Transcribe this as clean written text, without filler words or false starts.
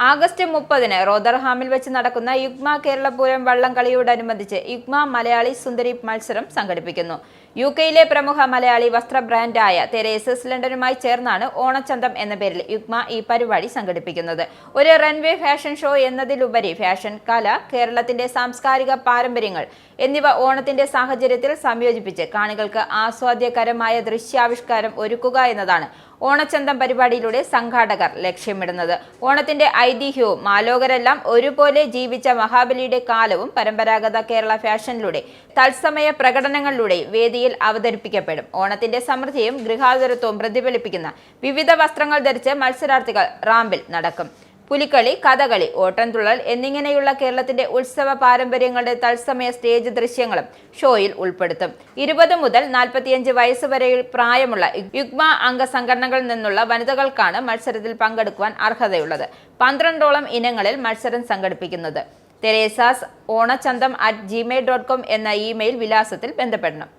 August 30-ന് റോദർഹാമിൽ വെച്ച് നടക്കുന്ന യുഗ്മ കേരളപൂരം വള്ളംകളിയോടനുബന്ധിച്ച് യുഗ്മ മലയാളി സുന്ദരി മത്സരം സംഘടിപ്പിക്കുന്നു. യുകെയിലെ പ്രമുഖ മലയാളി വസ്ത്ര ബ്രാൻഡായ തെരേസസ് ലണ്ടനുമായി ചേർന്നാണ് ഓണച്ചന്തം എന്ന പേരിൽ യുഗ്മ ഈ പരിപാടി സംഘടിപ്പിക്കുന്നത്. ഒരു റൺവേ ഫാഷൻ ഷോ എന്നതിലുപരി ഫാഷൻ കല, കേരളത്തിന്റെ സാംസ്കാരിക പാരമ്പര്യങ്ങൾ എന്നിവ ഓണത്തിന്റെ സാഹചര്യത്തിൽ സംയോജിപ്പിച്ച് കാണികൾക്ക് ആസ്വാദ്യകരമായ ദൃശ്യാവിഷ്കാരം ഒരുക്കുക എന്നതാണ് ഓണച്ചന്തം പരിപാടിയിലൂടെ സംഘാടകർ ലക്ഷ്യമിടുന്നത്. ഓണത്തിന്റെ ഐതിഹ്യവും മാലോകരെല്ലാം ഒരുപോലെ ജീവിച്ച മഹാബലിയുടെ കാലവും പരമ്പരാഗത കേരള ഫാഷനിലൂടെ തത്സമയ പ്രകടനങ്ങളിലൂടെ വേദിയിൽ അവതരിപ്പിക്കപ്പെടും. ഓണത്തിന്റെ സമൃദ്ധിയും ഗൃഹാതുരത്വവും പ്രതിഫലിപ്പിക്കുന്ന വിവിധ വസ്ത്രങ്ങൾ ധരിച്ച് മത്സരാർത്ഥികൾ റാമ്പിൽ നടക്കും. പുലിക്കളി, കഥകളി, ഓട്ടൻതുള്ളൽ എന്നിങ്ങനെയുള്ള കേരളത്തിന്റെ ഉത്സവ പാരമ്പര്യങ്ങളുടെ തത്സമയ സ്റ്റേജ് ദൃശ്യങ്ങളും ഷോയിൽ ഉൾപ്പെടുത്തും. 20 മുതൽ 45 വയസ്സ് വരെ പ്രായമുള്ള യുഗ്മ അംഗസംഘടനകളിൽ നിന്നുള്ള വനിതകൾക്കാണ് മത്സരത്തിൽ പങ്കെടുക്കുവാൻ അർഹതയുള്ളത്. 12ഓളം ഇനങ്ങളിൽ മത്സരം സംഘടിപ്പിക്കുന്നത്. തെരേസാസ് ഓണച്ചന്തം@gmail.com എന്ന ഇമെയിൽ വിലാസത്തിൽ ബന്ധപ്പെടണം.